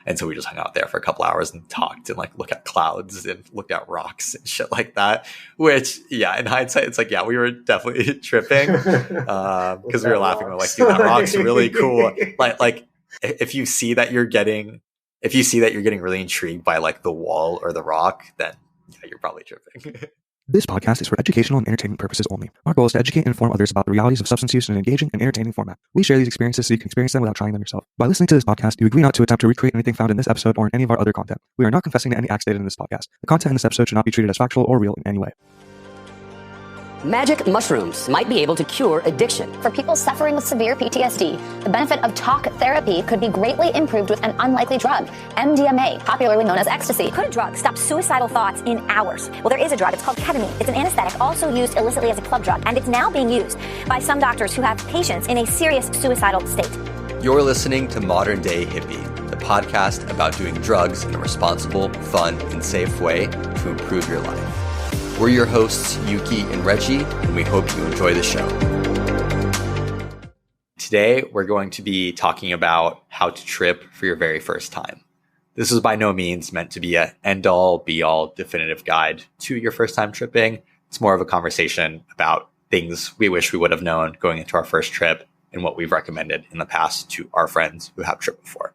And so we just hung out there for a couple hours and talked and like looked at clouds and looked at rocks and shit like that. Which, yeah, in hindsight, it's like, yeah, we were definitely tripping because we were laughing. We're like, dude, that rock's really cool. Like if you see that you're getting really intrigued by like the wall or the rock, then yeah, you're probably tripping. This podcast is for educational and entertainment purposes only. Our goal is to educate and inform others about the realities of substance use in an engaging and entertaining format. We share these experiences so you can experience them without trying them yourself. By listening to this podcast, you agree not to attempt to recreate anything found in this episode or in any of our other content. We are not confessing to any acts stated in this podcast. The content in this episode should not be treated as factual or real in any way. Magic mushrooms might be able to cure addiction. For people suffering with severe PTSD, the benefit of talk therapy could be greatly improved with an unlikely drug, MDMA, popularly known as ecstasy. Could a drug stop suicidal thoughts in hours? Well, there is a drug. It's called ketamine. It's an anesthetic, also used illicitly as a club drug, and it's now being used by some doctors who have patients in a serious suicidal state. You're listening to Modern Day Hippie, the podcast about doing drugs in a responsible, fun, and safe way to improve your life. We're your hosts, Yuki and Reggie, and we hope you enjoy the show. Today, we're going to be talking about how to trip for your very first time. This is by no means meant to be an end-all, be-all definitive guide to your first time tripping. It's more of a conversation about things we wish we would have known going into our first trip and what we've recommended in the past to our friends who have tripped before.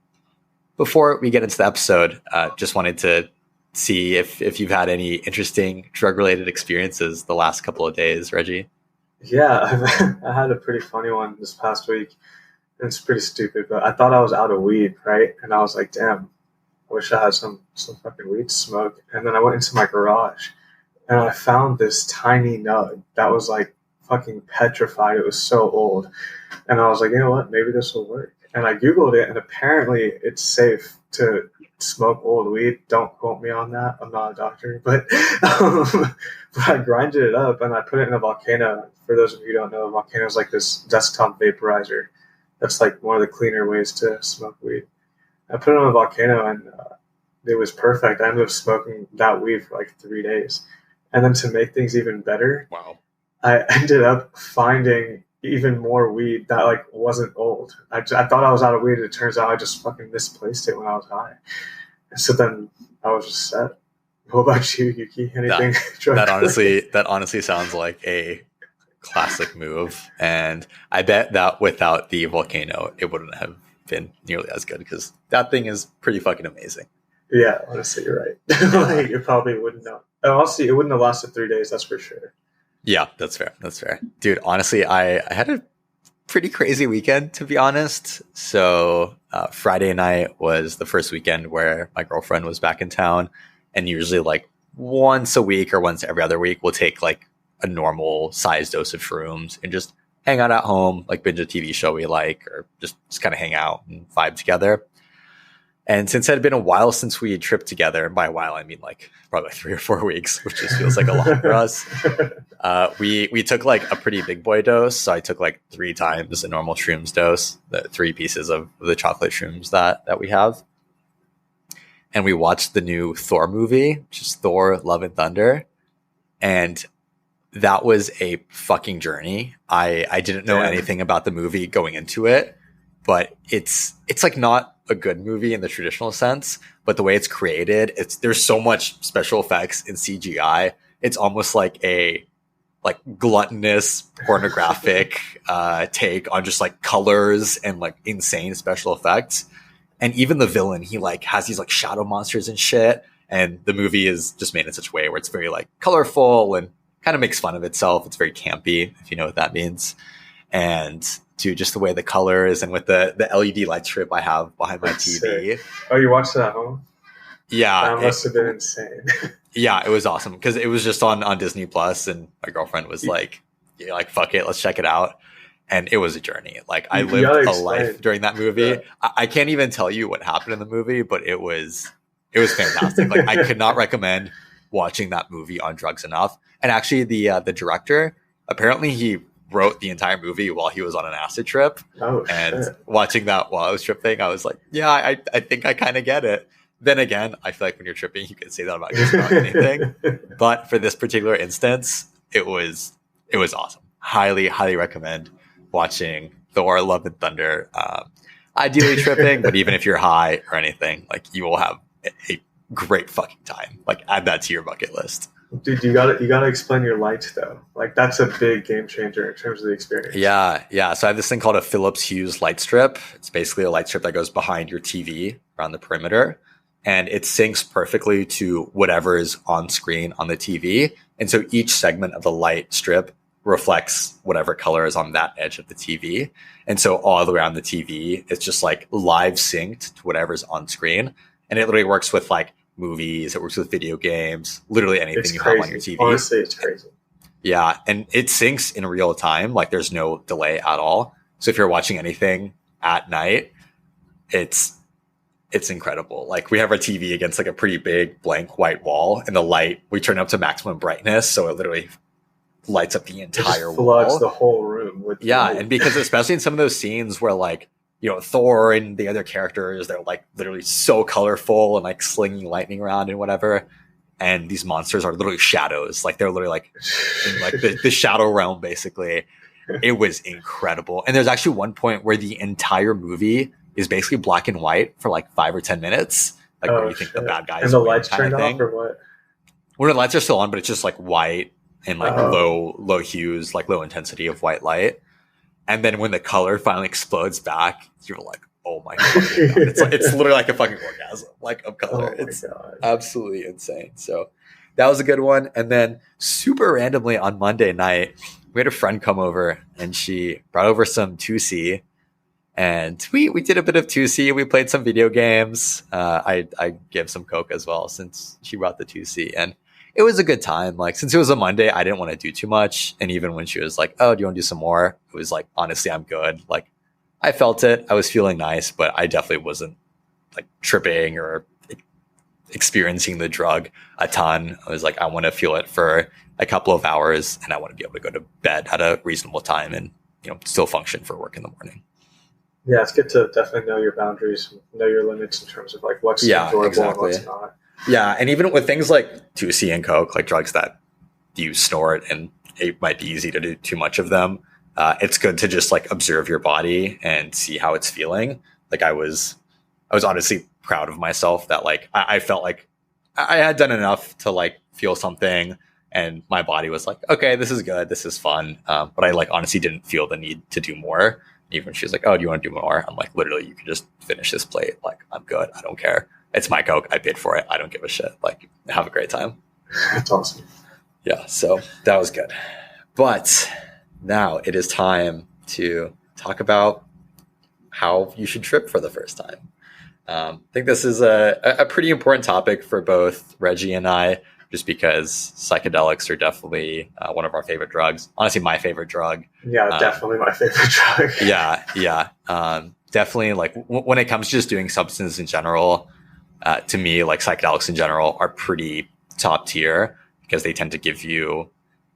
Before we get into the episode, just wanted to see if you've had any interesting drug-related experiences the last couple of days, Reggie. Yeah, I had a pretty funny one this past week. It's pretty stupid, but I thought I was out of weed, right? And I was like, damn, I wish I had some fucking weed to smoke. And then I went into my garage and I found this tiny nug that was like fucking petrified. It was so old. And I was like, you know what? Maybe this will work. And I Googled it, and apparently it's safe to smoke old weed. Don't quote me on that. I'm not a doctor, but I grinded it up and I put it in a volcano. For those of you who don't know, a volcano is like this desktop vaporizer. That's like one of the cleaner ways to smoke weed. I put it on a volcano and it was perfect. I ended up smoking that weed for like 3 days. And then to make things even better, wow, I ended up finding even more weed that like wasn't old. I thought I was out of weed, and it turns out I just fucking misplaced it when I was high. So then I was just set. What about you, Yuki? Anything? That honestly sounds like a classic move, and I bet that without the volcano, it wouldn't have been nearly as good because that thing is pretty fucking amazing. Yeah, honestly, you're right. Like, it probably wouldn't have. Honestly, it wouldn't have lasted 3 days. That's for sure. Yeah, that's fair. Dude, honestly, I had a pretty crazy weekend, to be honest. So Friday night was the first weekend where my girlfriend was back in town. And usually like once a week or once every other week, we'll take like a normal size dose of shrooms and just hang out at home, like binge a TV show we like, or just kind of hang out and vibe together. And since it had been a while since we had tripped together, and by a while I mean like probably 3 or 4 weeks, which just feels like a lot for us, we took like a pretty big boy dose. So I took like 3 times the normal shrooms dose, the 3 pieces of the chocolate shrooms that we have. And we watched the new Thor movie, which is Thor: Love and Thunder. And that was a fucking journey. I didn't know anything about the movie going into it, but it's like not a good movie in the traditional sense, but the way it's created, there's so much special effects in CGI. It's almost like a gluttonous pornographic take on just like colors and like insane special effects. And even the villain, he like has these like shadow monsters and shit. And the movie is just made in such a way where it's very like colorful and kind of makes fun of itself. It's very campy, if you know what that means. And to just the way the colors and with the LED light strip I have behind my TV. Oh, you watched it at home? Yeah. That must have been insane. Yeah, it was awesome because it was just on Disney Plus, and my girlfriend was like, yeah, like, fuck it, let's check it out. And it was a journey. Like, I lived a life during that movie. Yeah. I can't even tell you what happened in the movie, but it was fantastic. Like, I could not recommend watching that movie on drugs enough. And actually, the director, apparently he wrote the entire movie while he was on an acid trip. Oh, and shit. Watching that while I was tripping, I was like, yeah, I think I kind of get it. Then again, I feel like when you're tripping, you can say that about just about anything. But for this particular instance, it was awesome. Highly, highly recommend watching Thor: Love and Thunder. ideally tripping, but even if you're high or anything, like you will have a great fucking time. Like add that to your bucket list. Dude, you gotta explain your light though. Like that's a big game changer in terms of the experience. Yeah. So I have this thing called a Philips Hue light strip. It's basically a light strip that goes behind your TV around the perimeter, and it syncs perfectly to whatever is on screen on the TV. And so each segment of the light strip reflects whatever color is on that edge of the TV. And so all the way around the TV, it's just like live synced to whatever's on screen. And it literally works with like movies, it works with video games, literally anything you have on your TV. Honestly, it's crazy. Yeah, and it syncs in real time. Like there's no delay at all. So if you're watching anything at night, it's incredible. Like we have our TV against like a pretty big blank white wall, and the light, we turn up to maximum brightness, so it literally lights up the entire it floods wall. The whole room with light. And because especially in some of those scenes where like, you know, Thor and the other characters, they're like literally so colorful and like slinging lightning around and whatever. And these monsters are literally shadows. Like they're literally like in like the shadow realm, basically. It was incredible. And there's actually one point where the entire movie is basically black and white for like 5 or 10 minutes. Like where you think the bad guys. And the lights turned off or what? Well, the lights are still on, but it's just like white and like low hues, like low intensity of white light. And then when the color finally explodes back, you're like, oh my God. It's literally like a fucking orgasm, like of color. It's absolutely insane. So that was a good one. And then super randomly on Monday night, we had a friend come over and she brought over some 2C. And we did a bit of 2C. We played some video games. I gave some Coke as well since she brought the 2C. And it was a good time. Like, since it was a Monday, I didn't want to do too much. And even when she was like, oh, do you want to do some more? It was like, honestly, I'm good. Like, I felt it. I was feeling nice, but I definitely wasn't like tripping or experiencing the drug a ton. I was like, I want to feel it for a couple of hours and I want to be able to go to bed at a reasonable time and, you know, still function for work in the morning. Yeah, it's good to definitely know your boundaries, know your limits in terms of like what's enjoyable and what's not. Yeah, and even with things like 2C and Coke, like drugs that you snort and it might be easy to do too much of them, it's good to just like observe your body and see how it's feeling. Like I was honestly proud of myself that like I felt like I had done enough to like feel something, and my body was like, okay, this is good, this is fun. But I like honestly didn't feel the need to do more. Even when she's like, oh, do you want to do more? I'm like, literally, you can just finish this plate. Like, I'm good. I don't care. It's my Coke. I paid for it. I don't give a shit. Like, have a great time. That's awesome. Yeah, so that was good. But now it is time to talk about how you should trip for the first time. I think this is a pretty important topic for both Reggie and I, just because psychedelics are definitely one of our favorite drugs. Honestly, my favorite drug. Yeah, definitely my favorite drug. Yeah. Definitely, like when it comes to just doing substances in general, to me, like psychedelics in general are pretty top tier because they tend to give you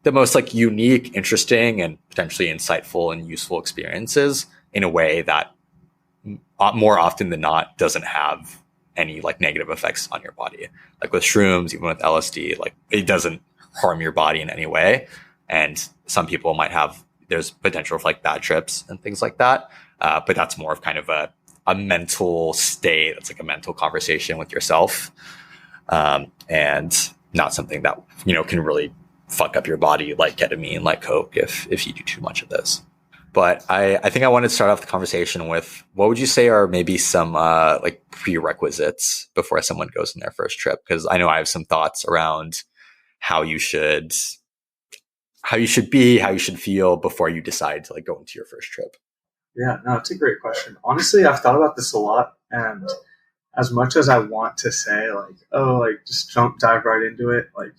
the most like unique, interesting, and potentially insightful and useful experiences in a way that more often than not doesn't have any like negative effects on your body. Like with shrooms, even with LSD, like it doesn't harm your body in any way. And some people might have, there's potential for like bad trips and things like that. But that's more of kind of a mental state. It's like a mental conversation with yourself. And not something that, you know, can really fuck up your body like ketamine, like Coke, if you do too much of this. But I think I wanted to start off the conversation with, what would you say are maybe some like prerequisites before someone goes on their first trip? Because I know I have some thoughts around how you should be, how you should feel before you decide to like go into your first trip. Yeah, no, it's a great question. Honestly, I've thought about this a lot, and as much as I want to say like, oh, like just dive right into it, like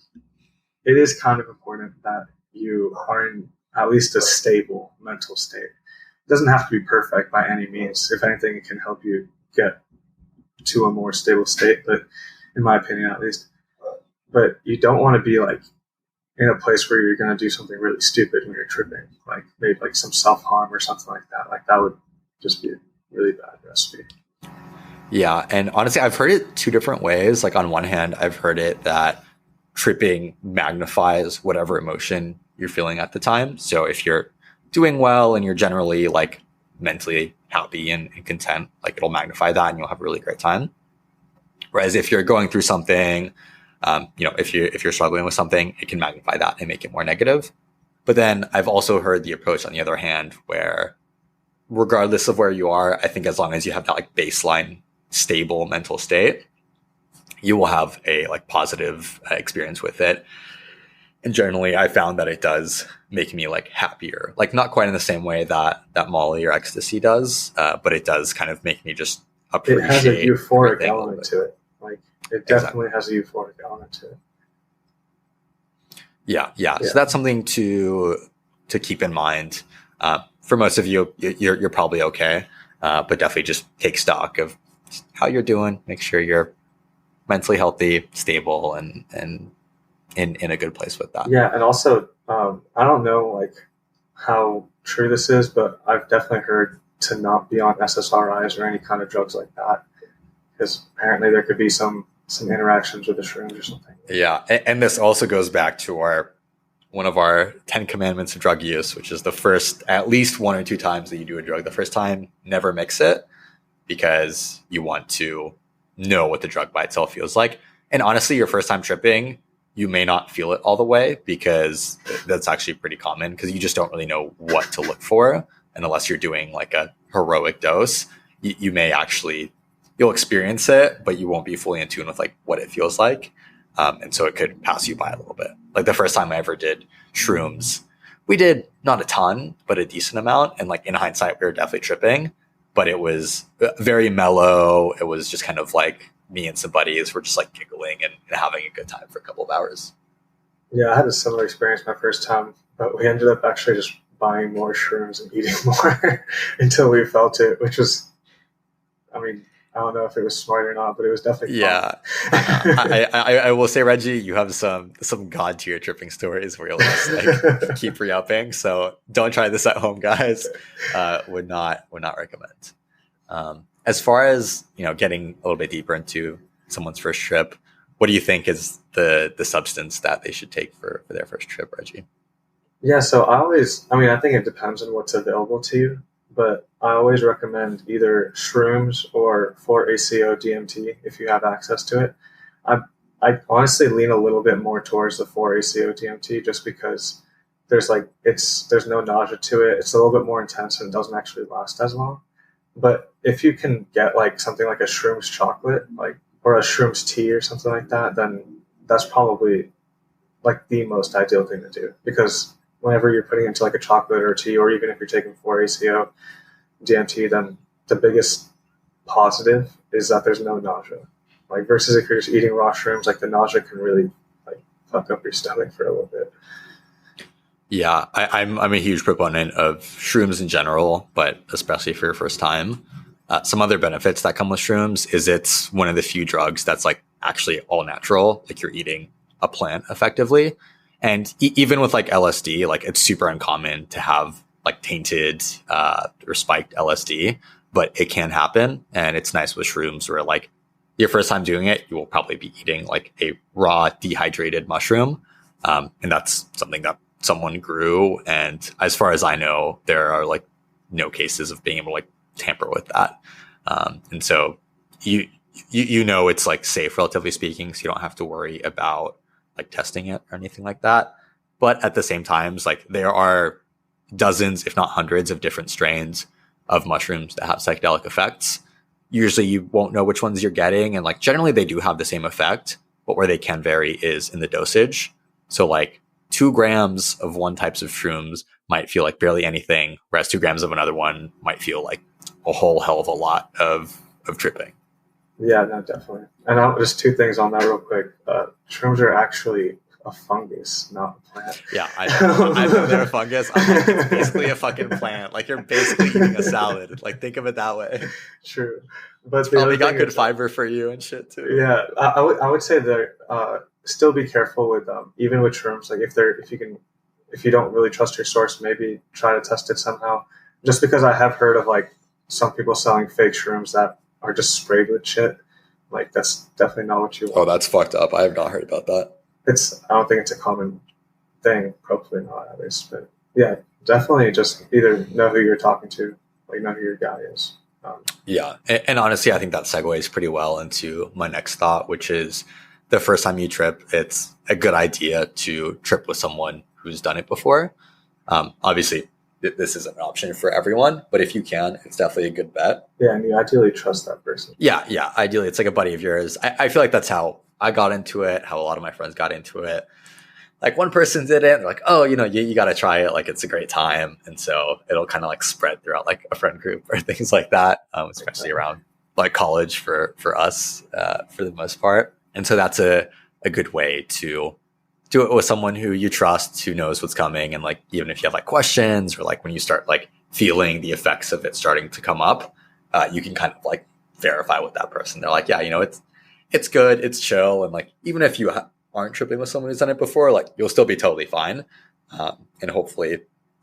it is kind of important that you are in at least a stable mental state. It doesn't have to be perfect by any means. If anything, it can help you get to a more stable state, but in my opinion, at least. But you don't want to be like in a place where you're going to do something really stupid when you're tripping, like maybe like some self-harm or something like that. Like that would just be a really bad recipe. Yeah. And honestly, I've heard it two different ways. Like on one hand, I've heard it that tripping magnifies whatever emotion you're feeling at the time. So if you're doing well and you're generally like mentally happy and content. Like it'll magnify that and you'll have a really great time. Whereas if you're going through something, if you're struggling with something, it can magnify that and make it more negative. But then I've also heard the approach on the other hand, where regardless of where you are, I think as long as you have that like baseline stable mental state, you will have a like positive experience with it. And generally I found that it does make me like happier, like not quite in the same way that Molly or ecstasy does, but it does kind of make me just appreciate. It has a euphoric element to it. Like it definitely has a euphoric element to it. Yeah. So that's something to keep in mind. For most of you, you're probably okay, but definitely just take stock of how you're doing. Make sure you're mentally healthy, stable, and in a good place with that. Yeah, and also, I don't know like how true this is, but I've definitely heard to not be on SSRIs or any kind of drugs like that, because apparently there could be some interactions with the shrooms or something. Yeah, and this also goes back to one of our 10 commandments of drug use, which is the first, at least 1 or 2 times that you do a drug, the first time, never mix it, because you want to know what the drug by itself feels like. And honestly, your first time tripping, you may not feel it all the way, because that's actually pretty common, because you just don't really know what to look for. And unless you're doing like a heroic dose, you may actually, you'll experience it, but you won't be fully in tune with like what it feels like. And so it could pass you by a little bit. Like the first time I ever did shrooms, we did not a ton, but a decent amount. And like in hindsight, we were definitely tripping, but it was very mellow. It was just kind of like me and some buddies were just like giggling and having a good time for a couple of hours. Yeah, I had a similar experience my first time, but we ended up actually just buying more shrooms and eating more until we felt it, which was, I mean, I don't know if it was smart or not, but it was definitely fun. I will say, Reggie, you have some god tier tripping stories where you'll just like keep re-upping. So don't try this at home, guys. Would not recommend. As far as getting a little bit deeper into someone's first trip, what do you think is the substance that they should take for their first trip, Reggie? Yeah, so I think it depends on what's available to you. But I always recommend either shrooms or 4-ACO DMT if you have access to it. I honestly lean a little bit more towards the 4-ACO DMT just because there's no nausea to it. It's a little bit more intense and doesn't actually last as long. But if you can get like something like a shrooms chocolate, or a shrooms tea or something like that, then that's probably like the most ideal thing to do, because whenever you're putting into like a chocolate or tea, or even if you're taking 4-ACO DMT, then the biggest positive is that there's no nausea. Like versus if you're just eating raw shrooms, like the nausea can really like fuck up your stomach for a little bit. Yeah, I'm a huge proponent of shrooms in general, but especially for your first time. Some other benefits that come with shrooms is it's one of the few drugs that's like actually all natural, like you're eating a plant effectively. And even with like LSD, like it's super uncommon to have like tainted or spiked LSD, but it can happen. And it's nice with shrooms where like your first time doing it, you will probably be eating like a raw dehydrated mushroom. And that's something that someone grew. And as far as I know, there are like no cases of being able to like tamper with that. And so you it's like safe, relatively speaking, so you don't have to worry about like testing it or anything like that. But at the same time, like there are dozens, if not hundreds of different strains of mushrooms that have psychedelic effects. Usually you won't know which ones you're getting. And like generally they do have the same effect, but where they can vary is in the dosage. So like 2 grams of one types of shrooms might feel like barely anything, whereas 2 grams of another one might feel like a whole hell of a lot of tripping. Yeah, no, definitely. And just 2 things on that real quick. Shrooms are actually a fungus, not a plant. Yeah, I know they're a fungus. I'm like, it's basically a fucking plant. Like you're basically eating a salad. Like think of it that way. True. But it's probably got good fiber for you and shit too. Yeah, I would say that still be careful with even with shrooms. Like if you don't really trust your source, maybe try to test it somehow. Just because I have heard of like some people selling fake shrooms that are just sprayed with shit. Like that's definitely not what you want. Oh, that's fucked up. I have not heard about that. I don't think it's a common thing. Probably not, at least. But yeah, definitely just either know who you're talking to like know who your guy is. Yeah. And honestly, I think that segues pretty well into my next thought, which is the first time you trip, it's a good idea to trip with someone who's done it before. Obviously, this isn't an option for everyone, but if you can, it's definitely a good bet. Yeah, and you ideally trust that person. Yeah. Ideally, it's like a buddy of yours. I feel like that's how I got into it, how a lot of my friends got into it. Like one person did it, and they're like, oh, you got to try it. Like it's a great time. And so it'll kind of like spread throughout like a friend group or things like that, especially around like college for us for the most part. And so that's a good way to do it with someone who you trust, who knows what's coming. And like, even if you have like questions or like when you start like feeling the effects of it starting to come up, you can kind of like verify with that person. They're like, yeah, it's good. It's chill. And like, even if you aren't tripping with someone who's done it before, like you'll still be totally fine. And hopefully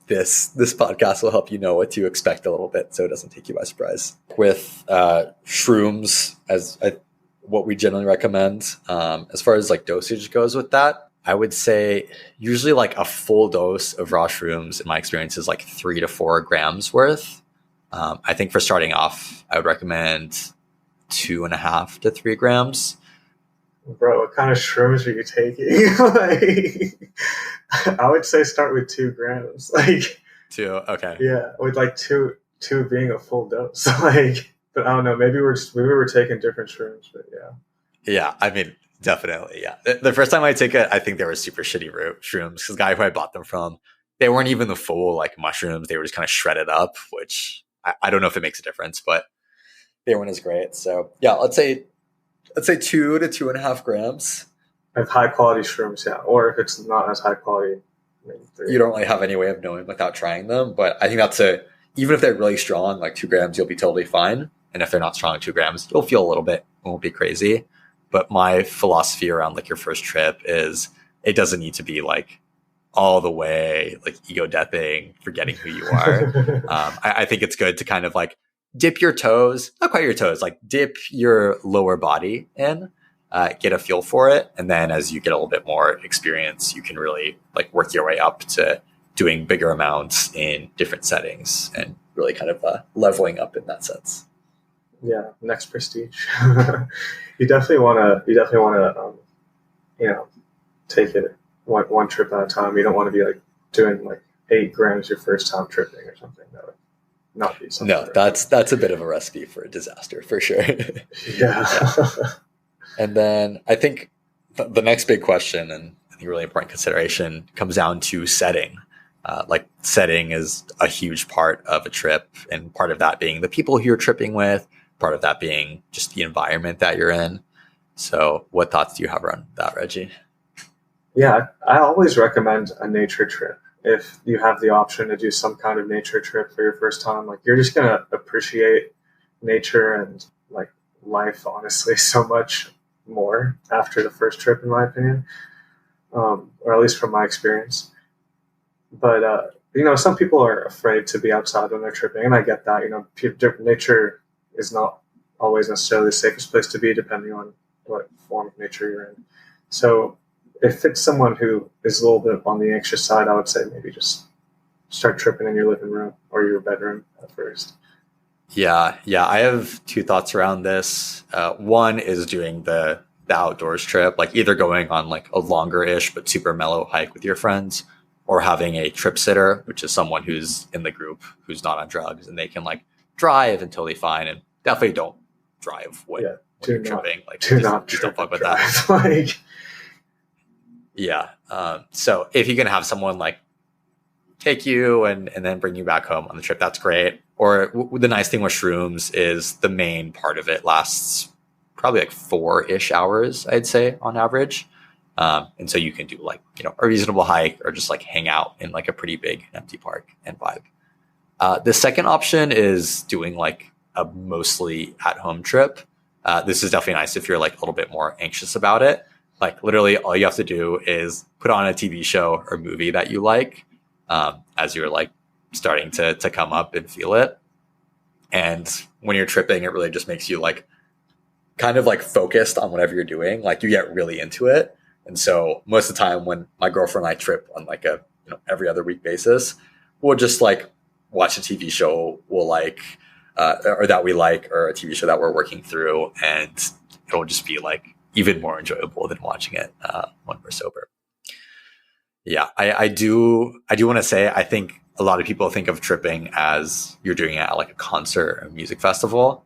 this podcast will help you know what to expect a little bit so it doesn't take you by surprise. With shrooms, what we generally recommend, as far as like dosage goes with that, I would say usually like a full dose of raw shrooms in my experience is like 3 to 4 grams worth. I think for starting off, I would recommend 2.5 to 3 grams. Bro, what kind of shrooms are you taking? Like, I would say start with 2 grams. Like 2, okay. Yeah, with like two being a full dose. Like, but I don't know. Maybe we're taking different shrooms. But yeah. Yeah, I mean, definitely. Yeah, the first time I took it, I think they were super shitty shrooms. Because the guy who I bought them from, they weren't even the full like mushrooms. They were just kind of shredded up, which I don't know if it makes a difference, but they weren't as great. So yeah, let's say 2 to 2.5 grams. Of high quality shrooms, yeah. Or if it's not as high quality, maybe 3. You don't really have any way of knowing without trying them. But I think even if they're really strong, like 2 grams, you'll be totally fine. And if they're not strong, 2 grams, you'll feel a little bit. It won't be crazy. But my philosophy around like your first trip is it doesn't need to be like all the way like ego deathing, forgetting who you are. I think it's good to kind of like dip your toes, not quite your toes, like dip your lower body in, get a feel for it. And then as you get a little bit more experience, you can really like work your way up to doing bigger amounts in different settings and really kind of leveling up in that sense. Yeah, next prestige. You definitely want to, take it one trip at a time. You don't want to be like doing like 8 grams your first time tripping or something. That would not be something. No, that's a bit of a recipe for a disaster for sure. Yeah. And then I think the next big question, and I think really important consideration, comes down to setting. Like setting is a huge part of a trip, and part of that being the people who you're tripping with, part of that being just the environment that you're in. So what thoughts do you have around that, Reggie? Yeah, I always recommend a nature trip. If you have the option to do some kind of nature trip for your first time, like you're just going to appreciate nature and like life, honestly, so much more after the first trip, in my opinion, or at least from my experience. But, some people are afraid to be outside when they're tripping, and I get that. Nature is not always necessarily the safest place to be, depending on what form of nature you're in. So if it's someone who is a little bit on the anxious side, I would say maybe just start tripping in your living room or your bedroom at first. Yeah. I have 2 thoughts around this. One is doing the outdoors trip, like either going on like a longer-ish but super mellow hike with your friends, or having a trip sitter, which is someone who's in the group who's not on drugs, and they can like drive and totally fine. And definitely don't drive when you're tripping. Like just don't fuck with that. Like, yeah. So if you can have someone like take you and then bring you back home on the trip, that's great. Or the nice thing with shrooms is the main part of it lasts probably like 4-ish hours, I'd say, on average. And so you can do like, a reasonable hike or just like hang out in like a pretty big empty park and vibe. The second option is doing like a mostly at home trip. This is definitely nice if you're like a little bit more anxious about it. Like literally all you have to do is put on a TV show or movie that you like, as you're like starting to come up and feel it. And when you're tripping, it really just makes you like kind of like focused on whatever you're doing. Like you get really into it. And so most of the time when my girlfriend and I trip on like a every other week basis, we'll just like watch a TV show we'll like, or that we like, or a TV show that we're working through, and it'll just be like even more enjoyable than watching it when we're sober. Yeah, I do want to say, I think a lot of people think of tripping as you're doing it at like a concert or a music festival.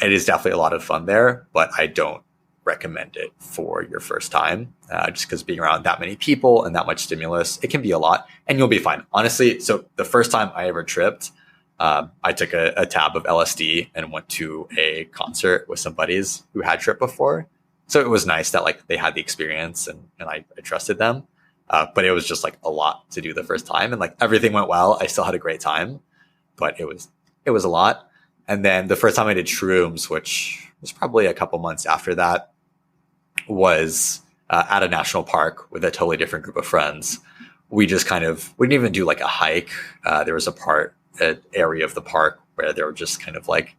It is definitely a lot of fun there, but I don't recommend it for your first time, just because being around that many people and that much stimulus, it can be a lot, and you'll be fine. Honestly, so the first time I ever tripped, I took a tab of LSD and went to a concert with some buddies who had tripped before. So it was nice that like they had the experience and I trusted them. But it was just like a lot to do the first time, and like everything went well. I still had a great time, but it was a lot. And then the first time I did shrooms, which was probably a couple months after that, was at a national park with a totally different group of friends. We just we didn't even do like a hike. There was an area of the park where there were just kind of like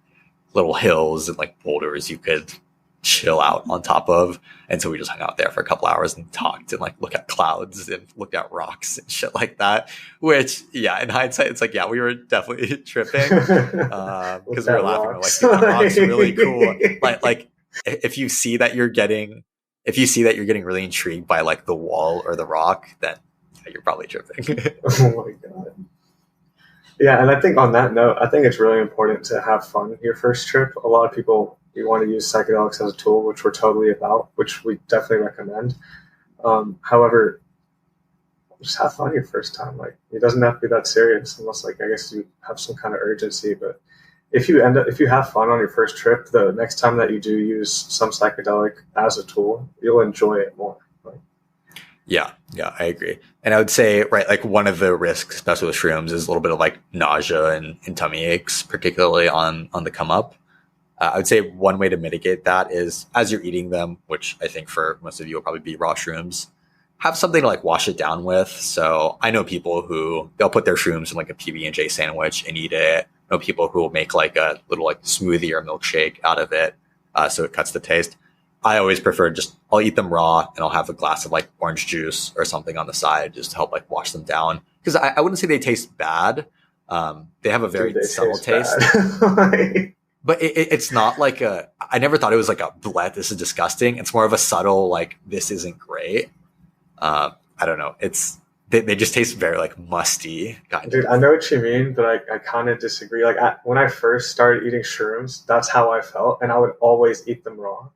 little hills and like boulders you could chill out on top of. And so we just hung out there for a couple hours and talked and like looked at clouds and looked at rocks and shit like that, which, yeah, in hindsight, it's like, yeah, we were definitely tripping because we were laughing. We're like, dude, that rock's really cool. Like if you see that you're getting really intrigued by like the wall or the rock, then yeah, you're probably tripping. Oh my God. Yeah. And I think on that note, I think it's really important to have fun your first trip. A lot of people, you want to use psychedelics as a tool, which we're totally about, which we definitely recommend. However, just have fun your first time. Like, it doesn't have to be that serious unless, like, I guess you have some kind of urgency. But if you have fun on your first trip, the next time that you do use some psychedelic as a tool, you'll enjoy it more. Yeah, I agree. And I would say, right, like one of the risks, especially with shrooms, is a little bit of like nausea and tummy aches, particularly on the come up. I would say one way to mitigate that is as you're eating them, which I think for most of you will probably be raw shrooms, have something to like wash it down with. So I know people who they'll put their shrooms in like a PB&J sandwich and eat it. I know people who will make like a little like smoothie or milkshake out of it, so it cuts the taste. I always prefer I'll eat them raw and I'll have a glass of like orange juice or something on the side just to help like wash them down. Because I wouldn't say they taste bad. They have a very subtle taste. But it's not like I never thought it was like a bleh, this is disgusting. It's more of a subtle, like, this isn't great. I don't know. They just taste very like musty. Dude, I know what you mean, but I kind of disagree. Like when I first started eating shrooms, that's how I felt. And I would always eat them raw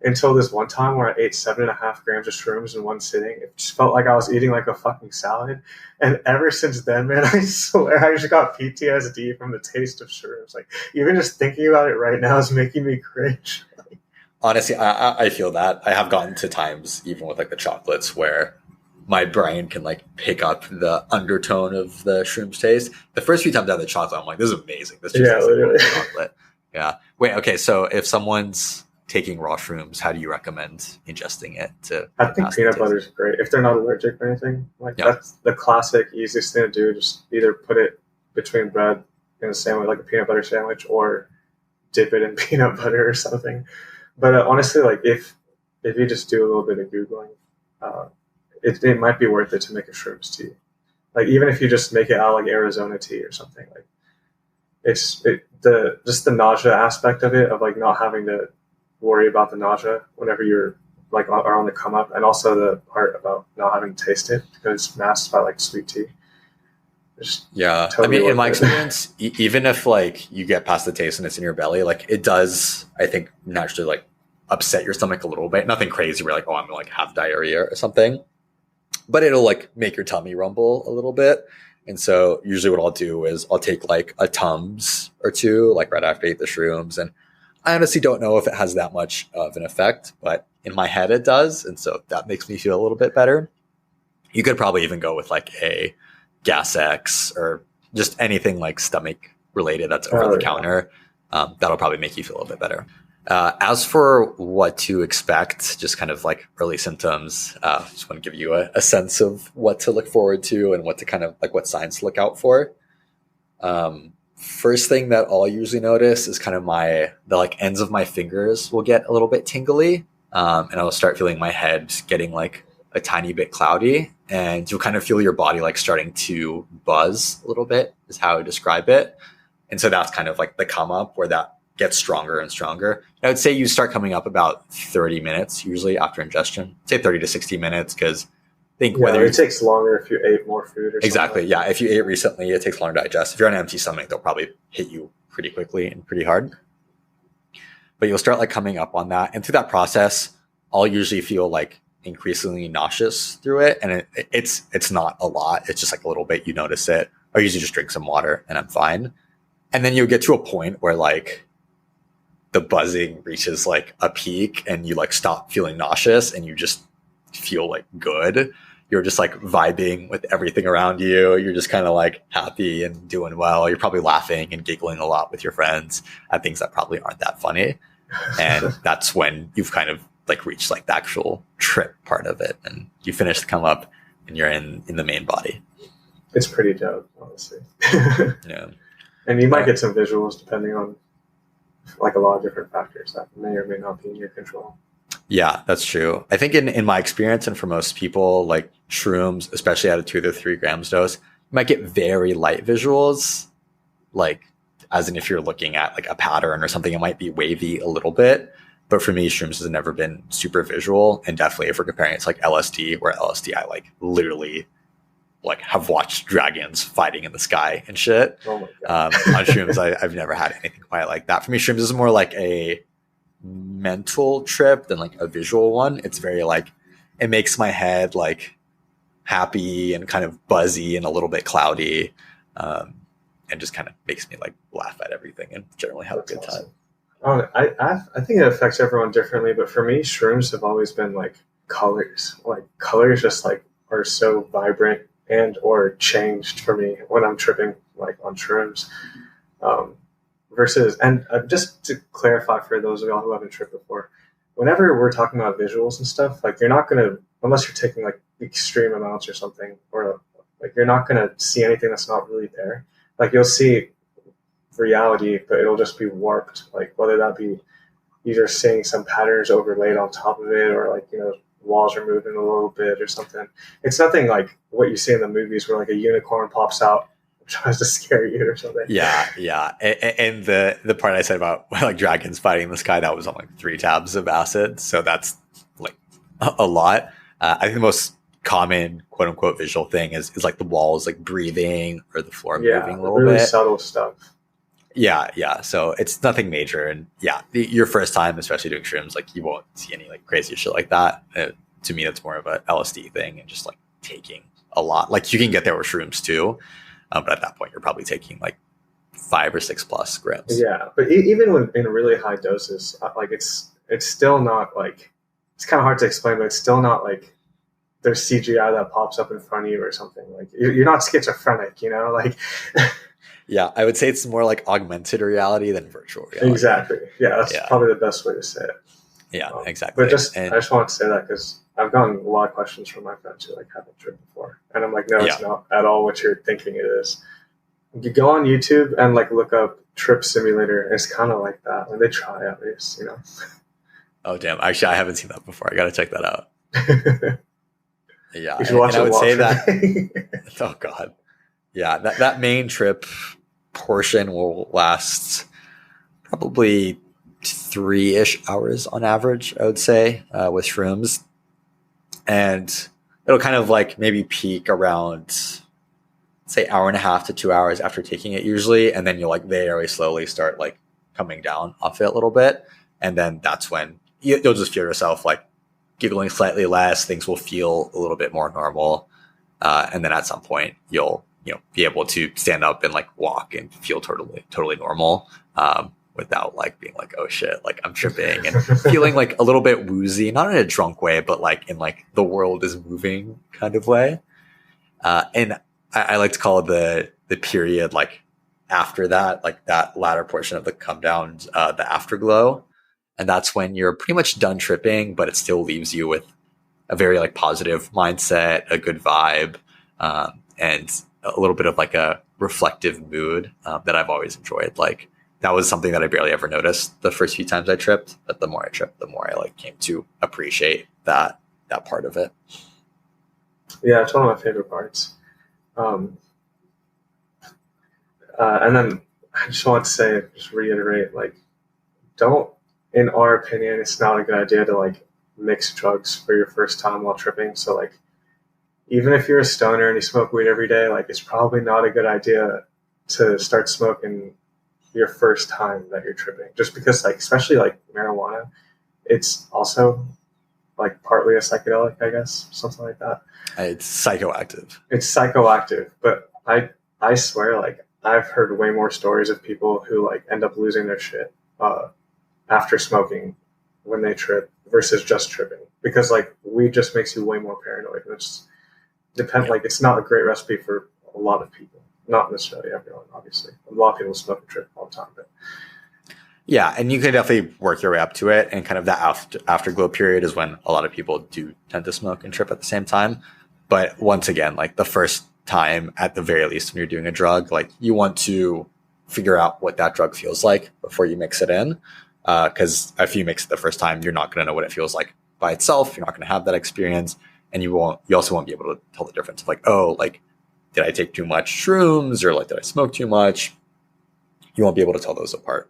until this one time where I ate 7.5 grams of shrooms in one sitting. It just felt like I was eating like a fucking salad. And ever since then, man, I swear I just got PTSD from the taste of shrooms. Like, even just thinking about it right now is making me cringe. Honestly, I feel that. I have gotten to times, even with like the chocolates, where my brain can like pick up the undertone of the shrooms taste. The first few times I had the chocolate, I'm like, this is amazing. This just tastes like chocolate. Yeah. Wait, okay. So if someone's taking raw shrooms, how do you recommend ingesting it? I think peanut butter is great if they're not allergic or anything. Like, that's the classic easiest thing to do. Just either put it between bread in a sandwich, like a peanut butter sandwich, or dip it in peanut butter or something. But honestly, like if you just do a little bit of Googling, it might be worth it to make a shrooms tea. Like, even if you just make it out like Arizona tea or something, like just the nausea aspect of it, of like not having to worry about the nausea whenever you're like are on the come up, and also the part about not having to taste it because it's masked by like sweet tea. Yeah, totally. I mean, in my experience, even if like you get past the taste and it's in your belly, like it does, I think, naturally like upset your stomach a little bit. Nothing crazy where like, oh, I'm gonna like have diarrhea or something, but it'll like make your tummy rumble a little bit. And so usually what I'll do is I'll take like a Tums or two, like right after I eat the shrooms. And I honestly don't know if it has that much of an effect, but in my head it does. And so that makes me feel a little bit better. You could probably even go with like a Gas X or just anything like stomach related that's over the counter. That'll probably make you feel a little bit better. As for what to expect, just kind of like early symptoms, just want to give you a sense of what to look forward to and what to kind of like what signs to look out for. First thing that I'll usually notice is kind of the like ends of my fingers will get a little bit tingly. And I'll start feeling my head getting like a tiny bit cloudy. and you'll kind of feel your body like starting to buzz a little bit is how I describe it. And so that's kind of like the come up where that gets stronger and stronger. I would say you start coming up about 30 minutes usually after ingestion, say 30 to 60 minutes, because I think whether it takes longer if you ate more food or exactly. something. Yeah. If you ate recently, it takes longer to digest. If you're on an empty stomach, they'll probably hit you pretty quickly and pretty hard. But you'll start like coming up on that. And through that process, I'll usually feel like increasingly nauseous through it. And it's not a lot. It's just like a little bit. You notice it. I usually just drink some water and I'm fine. And then you'll get to a point where like the buzzing reaches like a peak and you like stop feeling nauseous and you just feel like good. You're just like vibing with everything around you. You're just kind of like happy and doing well. You're probably laughing and giggling a lot with your friends at things that probably aren't that funny. And that's when you've kind of like reached like the actual trip part of it. And you finish the come up and you're in the main body. It's pretty dope, honestly. Yeah. And you might get some visuals depending on like a lot of different factors that may or may not be in your control. Yeah, that's true. I think in my experience and for most people, like shrooms, especially at a 2 to 3 grams dose, you might get very light visuals, like as in if you're looking at like a pattern or something, it might be wavy a little bit. But for me, shrooms has never been super visual. And definitely if we're comparing it to like LSD, where LSD, I like literally like have watched dragons fighting in the sky and shit. Oh my God. On shrooms, I've never had anything quite like that. For me, shrooms is more like a mental trip than like a visual one. It's very like, it makes my head like happy and kind of buzzy and a little bit cloudy, and just kind of makes me like laugh at everything and generally have a good time. I think it affects everyone differently, but for me, shrooms have always been like colors. Like colors just like are so vibrant and or changed for me when I'm tripping like on shrooms. Versus, and just to clarify for those of y'all who haven't tripped before, whenever we're talking about visuals and stuff, like you're not going to, unless you're taking like extreme amounts or something, or like you're not going to see anything that's not really there. Like you'll see reality, but it'll just be warped. Like whether that be either seeing some patterns overlaid on top of it, or like, you know, walls are moving a little bit or something. It's nothing like what you see in the movies where like a unicorn pops out, tries to scare you or something. Yeah. And the part I said about like dragons fighting in the sky, that was on like 3 tabs of acid. So that's like a lot. I think the most common quote unquote visual thing is like the walls like breathing or the floor moving a little really bit. Subtle stuff. Yeah. So it's nothing major. And yeah, your first time, especially doing shrooms, like you won't see any like crazy shit like that. To me, that's more of a LSD thing and just like taking a lot. Like you can get there with shrooms too. But at that point, you're probably taking like 5 or 6 plus grams. Yeah, but even when in really high doses, like it's still not like, it's kind of hard to explain, but it's still not like there's CGI that pops up in front of you or something. Like you're not schizophrenic, you know? Like yeah, I would say it's more like augmented reality than virtual reality. Exactly. Yeah, that's probably the best way to say it. Yeah, exactly. But I just want to say that because I've gotten a lot of questions from my friends who like haven't tripped before, and I'm like, no, it's not at all what you're thinking it is. You go on YouTube and like look up trip simulator. It's kind of like that when they try at least, you know. Oh damn! Actually, I haven't seen that before. I got to check that out. Yeah, you should watch I would say that. Oh god, yeah, that main trip portion will last probably 3-ish hours on average, I would say, with shrooms. And it'll kind of like maybe peak around, say, 1.5 to 2 hours after taking it usually. And then you'll like very slowly start like coming down off it a little bit. And then that's when you'll just feel yourself like giggling slightly less. Things will feel a little bit more normal. And then at some point you'll, be able to stand up and like walk and feel totally normal. Without like being like, oh shit, like I'm tripping and feeling like a little bit woozy, not in a drunk way, but like in like the world is moving kind of way. And I like to call it the period like after that, like that latter portion of the come down, the afterglow. And that's when you're pretty much done tripping, but it still leaves you with a very like positive mindset, a good vibe, and a little bit of like a reflective mood that I've always enjoyed. Like, that was something that I barely ever noticed the first few times I tripped, but the more I tripped, the more I like came to appreciate that part of it. Yeah, it's one of my favorite parts. And then I just want to say, just reiterate, like, don't, in our opinion, it's not a good idea to like mix drugs for your first time while tripping. So like, even if you're a stoner and you smoke weed every day, like it's probably not a good idea to start smoking your first time that you're tripping. Just because like, especially like marijuana, it's also like partly a psychedelic, I guess, something like that. It's psychoactive. It's psychoactive, but I swear, like I've heard way more stories of people who like end up losing their shit after smoking when they trip versus just tripping, because like weed just makes you way more paranoid. And it's like it's not a great recipe for a lot of people, not necessarily everyone, obviously. A lot of people smoke and trip all the time, but yeah, and you can definitely work your way up to it, and kind of that afterglow period is when a lot of people do tend to smoke and trip at the same time. But once again, like the first time, at the very least, when you're doing a drug, like you want to figure out what that drug feels like before you mix it in. Because if you mix it the first time, you're not going to know what it feels like by itself. You're not going to have that experience, and you also won't be able to tell the difference of like, oh, like did I take too much shrooms, or like did I smoke too much? You won't be able to tell those apart.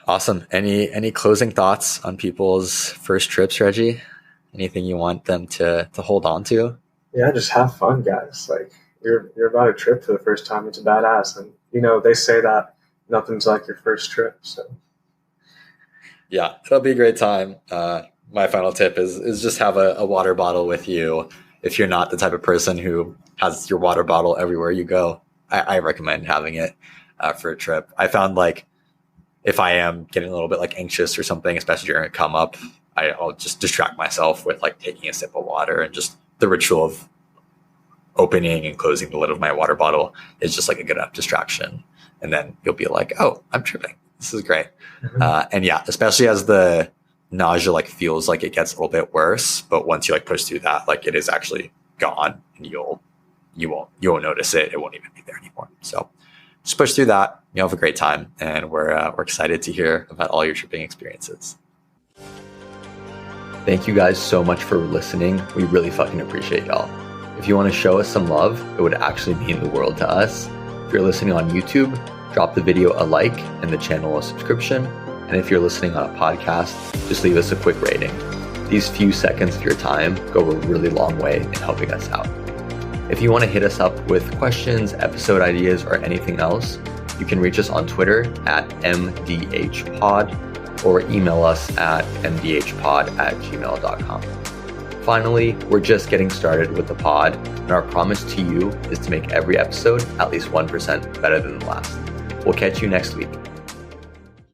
Awesome. Any closing thoughts on people's first trips, Reggie? Anything you want them to hold on to? Yeah, just have fun, guys. Like you're about to trip for the first time. It's badass, and you know they say that nothing's like your first trip. So yeah, it'll be a great time. My final tip is just have a water bottle with you. If you're not the type of person who has your water bottle everywhere you go, I recommend having it for a trip. I found like if I am getting a little bit like anxious or something, especially during a come up, I'll just distract myself with like taking a sip of water, and just the ritual of opening and closing the lid of my water bottle is just like a good enough distraction. And then you'll be like, oh, I'm tripping. This is great. Mm-hmm. And yeah, especially as the nausea like feels like it gets a little bit worse, but once you like push through that, like it is actually gone, and you won't notice it. It won't even be there anymore. So just push through that. You'll have a great time, and we're excited to hear about all your tripping experiences. Thank you guys so much for listening. We really fucking appreciate y'all. If you want to show us some love, it would actually mean the world to us. If you're listening on YouTube, drop the video a like and the channel a subscription. And if you're listening on a podcast, just leave us a quick rating. These few seconds of your time go a really long way in helping us out. If you want to hit us up with questions, episode ideas, or anything else, you can reach us on Twitter at MDHpod or email us at mdhpod@gmail.com. Finally, we're just getting started with the pod, and our promise to you is to make every episode at least 1% better than the last. We'll catch you next week.